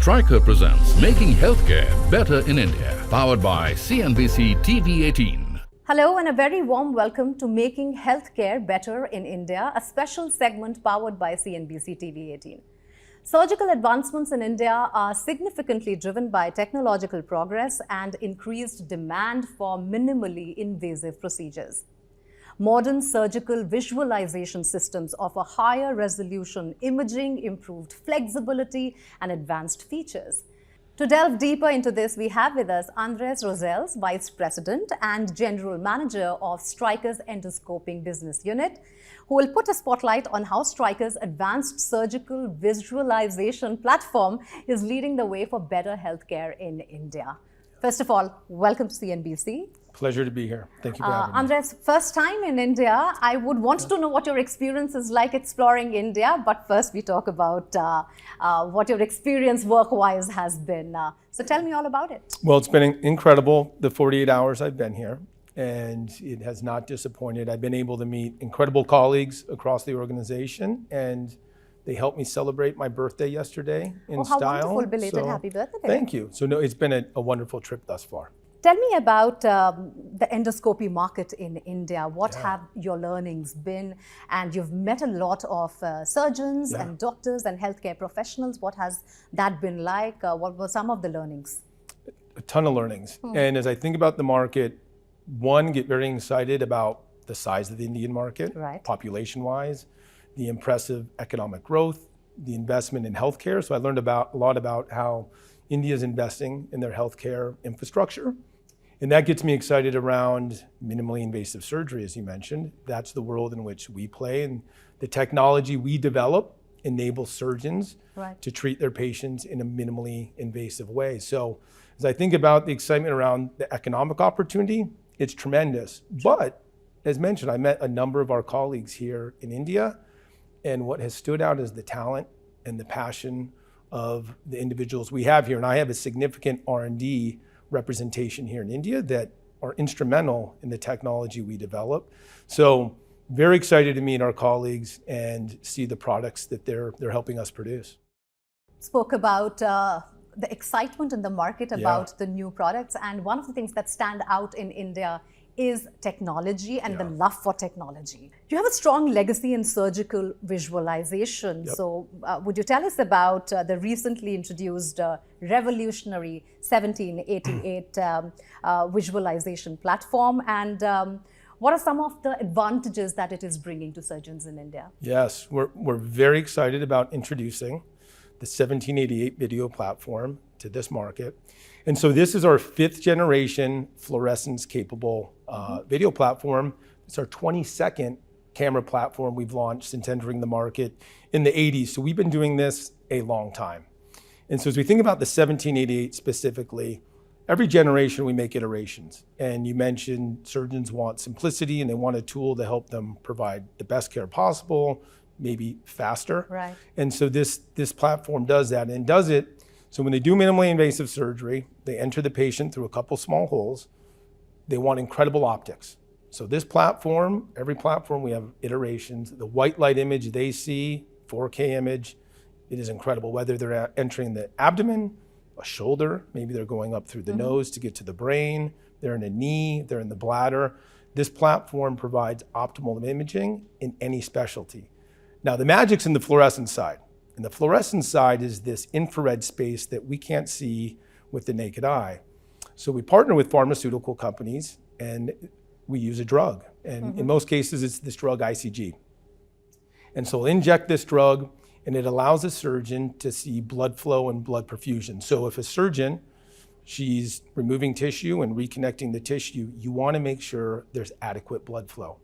Stryker presents Making Healthcare Better in India, powered by CNBC-TV18. Hello and a very warm welcome to Making Healthcare Better in India, a special segment powered by CNBC-TV18. Surgical advancements in India are significantly driven by technological progress and increased demand for minimally invasive procedures. Modern surgical visualization systems offer higher resolution imaging, improved flexibility, and advanced features. To delve deeper into this, we have with us Andrés Rosales, Vice President and General Manager of Stryker's Endoscopy Business Unit, who will put a spotlight on how Stryker's advanced surgical visualization platform is leading the way for better healthcare in India. First of all, welcome to CNBC. Pleasure to be here. Thank you for having me. Andrés, first time in India. I would want to know what your experience is like exploring India, but first we talk about what your experience work-wise has been. So tell me all about it. Well, it's been incredible, the 48 hours I've been here, and it has not disappointed. I've been able to meet incredible colleagues across the organization, and they helped me celebrate my birthday yesterday in style. How wonderful, belated happy birthday. Thank you. So no, it's been a wonderful trip thus far. Tell me about the endoscopy market in India. What have your learnings been? And you've met a lot of surgeons and doctors and healthcare professionals. What has that been like? What were some of the learnings? A ton of learnings. And as I think about the market, one, get very excited about the size of the Indian market, population-wise, the impressive economic growth, the investment in healthcare. So I learned a lot about how India is investing in their healthcare infrastructure. And that gets me excited around minimally invasive surgery, as you mentioned. That's the world in which we play. And the technology we develop enables surgeons to treat their patients in a minimally invasive way. So as I think about the excitement around the economic opportunity, it's tremendous. But as mentioned, I met a number of our colleagues here in India. And what has stood out is the talent and the passion of the individuals we have here. And I have a significant R&D representation here in India that are instrumental in the technology we develop. So very excited to meet our colleagues and see the products that they're helping us produce. Spoke about the excitement in the market about the new products. And one of the things that stand out in India is technology and the love for technology. You have a strong legacy in surgical visualization. So would you tell us about the recently introduced revolutionary 1788 visualization platform, and what are some of the advantages that it is bringing to surgeons in India? Yes, we're very excited about introducing the 1788 video platform to this market. And so this is our 5th generation fluorescence capable video platform. It's our 22nd camera platform we've launched since entering the market in the 80s. So we've been doing this a long time. And so as we think about the 1788 specifically, every generation we make iterations. And you mentioned surgeons want simplicity and they want a tool to help them provide the best care possible, maybe faster. And so this platform does that, and does it. So when they do minimally invasive surgery, they enter the patient through a couple small holes. They want incredible optics. So this platform, every platform, we have iterations. The white light image they see, 4K image, it is incredible. Whether they're entering the abdomen, a shoulder, maybe they're going up through the nose to get to the brain, they're in a knee, they're in the bladder. This platform provides optimal imaging in any specialty. Now the magic's in the fluorescence side. And the fluorescence side is this infrared space that we can't see with the naked eye. So we partner with pharmaceutical companies and we use a drug. And in most cases, it's this drug ICG. And so we'll inject this drug and it allows a surgeon to see blood flow and blood perfusion. So if a surgeon, she's removing tissue and reconnecting the tissue, you want to make sure there's adequate blood flow.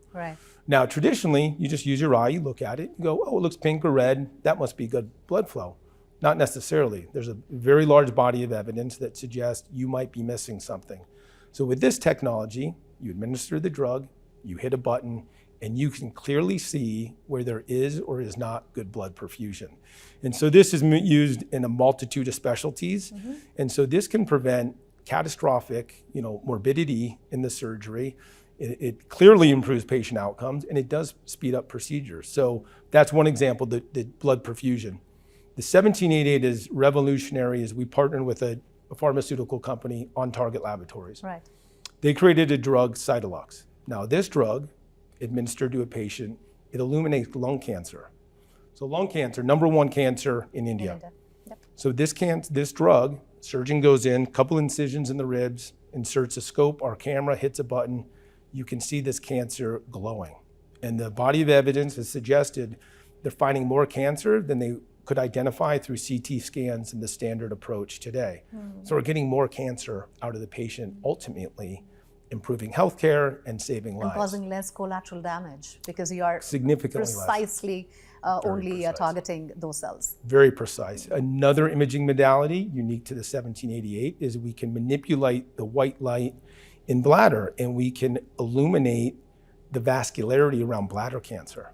Now, traditionally, you just use your eye, you look at it, you go, oh, it looks pink or red, that must be good blood flow. Not necessarily. There's a very large body of evidence that suggests you might be missing something. So with this technology, you administer the drug, you hit a button, and you can clearly see where there is or is not good blood perfusion. And so this is used in a multitude of specialties. And so this can prevent catastrophic, morbidity in the surgery. It clearly improves patient outcomes, and it does speed up procedures. So that's one example, the blood perfusion. The 1788 is revolutionary as we partnered with a pharmaceutical company, On Target Laboratories. Right. They created a drug, Cytolux. Now this drug, administered to a patient, it illuminates lung cancer. So lung cancer, #1 cancer in India. Yep. So this drug, surgeon goes in, couple incisions in the ribs, inserts a scope, our camera hits a button, you can see this cancer glowing. And the body of evidence has suggested they're finding more cancer than they could identify through CT scans and the standard approach today. So we're getting more cancer out of the patient, ultimately improving healthcare and saving lives. And causing less collateral damage because you are Significantly precisely only precise. targeting those cells. Very precise. Another imaging modality unique to the 1788 is we can manipulate the white light in bladder and we can illuminate the vascularity around bladder cancer.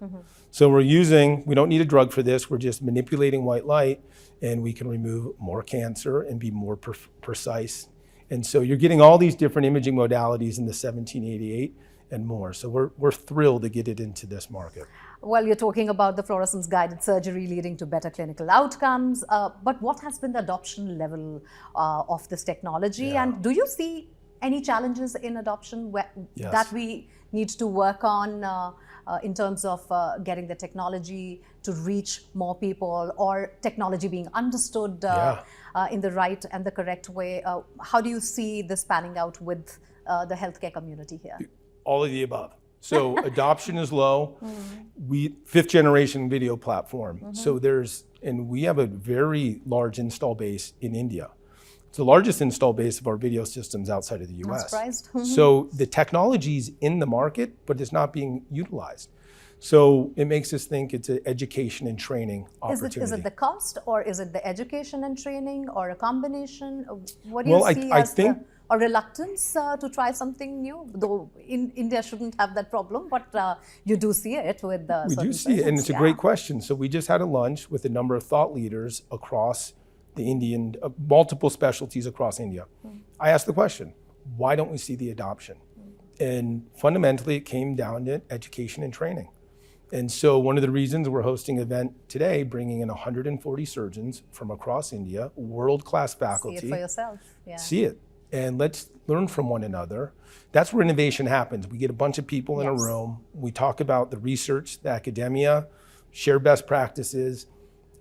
So we don't need a drug for this, we're just manipulating white light and we can remove more cancer and be more precise. And so you're getting all these different imaging modalities in the 1788 and more. So we're thrilled to get it into this market. Well, you're talking about the fluorescence-guided surgery leading to better clinical outcomes, but what has been the adoption level of this technology? Yeah. And do you see any challenges in adoption Yes. that we need to work on in terms of getting the technology to reach more people or technology being understood in the right and the correct way? How do you see this panning out with the healthcare community here? All of the above. So adoption is low. Fifth generation video platform. So we have a very large install base in India. It's the largest install base of our video systems outside of the US. I'm surprised. So the technology's in the market, but it's not being utilized. So it makes us think it's an education and training opportunity. Is it the cost or is it the education and training or a combination? What do Well, you see I as think a reluctance to try something new? Though India shouldn't have that problem, but you do see it with we do see it, and it's a great question. So we just had a lunch with a number of thought leaders across the Indian, multiple specialties across India. I asked the question, why don't we see the adoption? And fundamentally, it came down to education and training. And so one of the reasons we're hosting an event today, bringing in 140 surgeons from across India, world-class faculty. See it for yourself. Yeah. See it. And let's learn from one another. That's where innovation happens. We get a bunch of people in a room. We talk about the research, the academia, share best practices.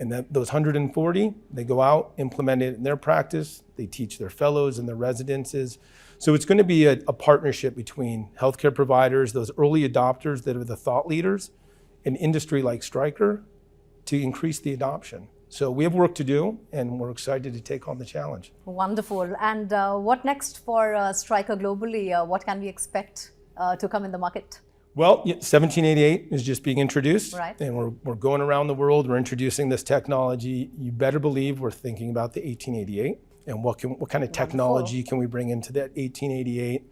And those 140, they go out, implement it in their practice. They teach their fellows and their residences. So it's going to be a partnership between healthcare providers, those early adopters that are the thought leaders, an industry like Stryker to increase the adoption. So we have work to do, and we're excited to take on the challenge. Wonderful. And what next for Stryker globally? What can we expect to come in the market? Well, 1788 is just being introduced, Right. and we're going around the world. We're introducing this technology. You better believe we're thinking about the 1888 and what kind of technology can we bring into that 1888.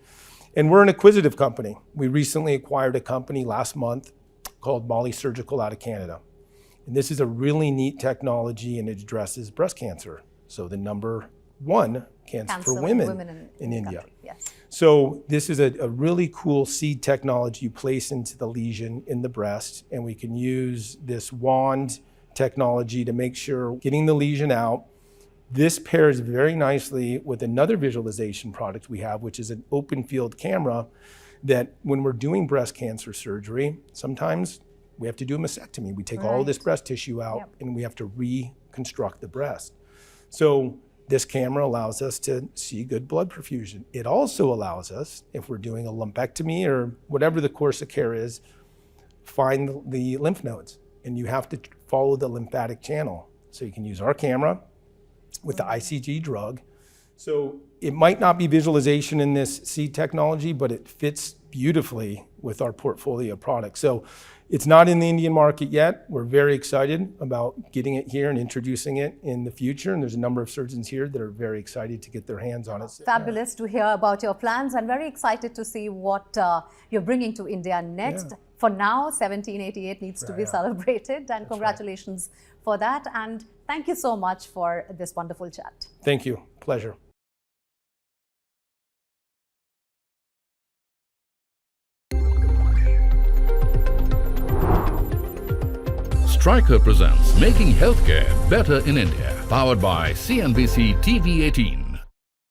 And we're an acquisitive company. We recently acquired a company last month called Molly Surgical out of Canada. And this is a really neat technology, and it addresses breast cancer. So the #1 cancer for women in India. Country. Yes. So this is a really cool seed technology you place into the lesion in the breast, and we can use this wand technology to make sure getting the lesion out. This pairs very nicely with another visualization product we have, which is an open field camera that when we're doing breast cancer surgery, sometimes we have to do a mastectomy. We take all of this breast tissue out and we have to reconstruct the breast. So this camera allows us to see good blood perfusion. It also allows us, if we're doing a lumpectomy or whatever the course of care is, find the lymph nodes. And you have to follow the lymphatic channel. So you can use our camera with the ICG drug. So it might not be visualization in this seed technology, but it fits beautifully with our portfolio of products. So it's not in the Indian market yet. We're very excited about getting it here and introducing it in the future. And there's a number of surgeons here that are very excited to get their hands on it. Fabulous to hear about your plans, and very excited to see what you're bringing to India next. Yeah. For now, 1788 needs to be celebrated, and congratulations for that. And thank you so much for this wonderful chat. Thank you. Pleasure. Stryker presents Making Healthcare Better in India, powered by CNBC-TV18.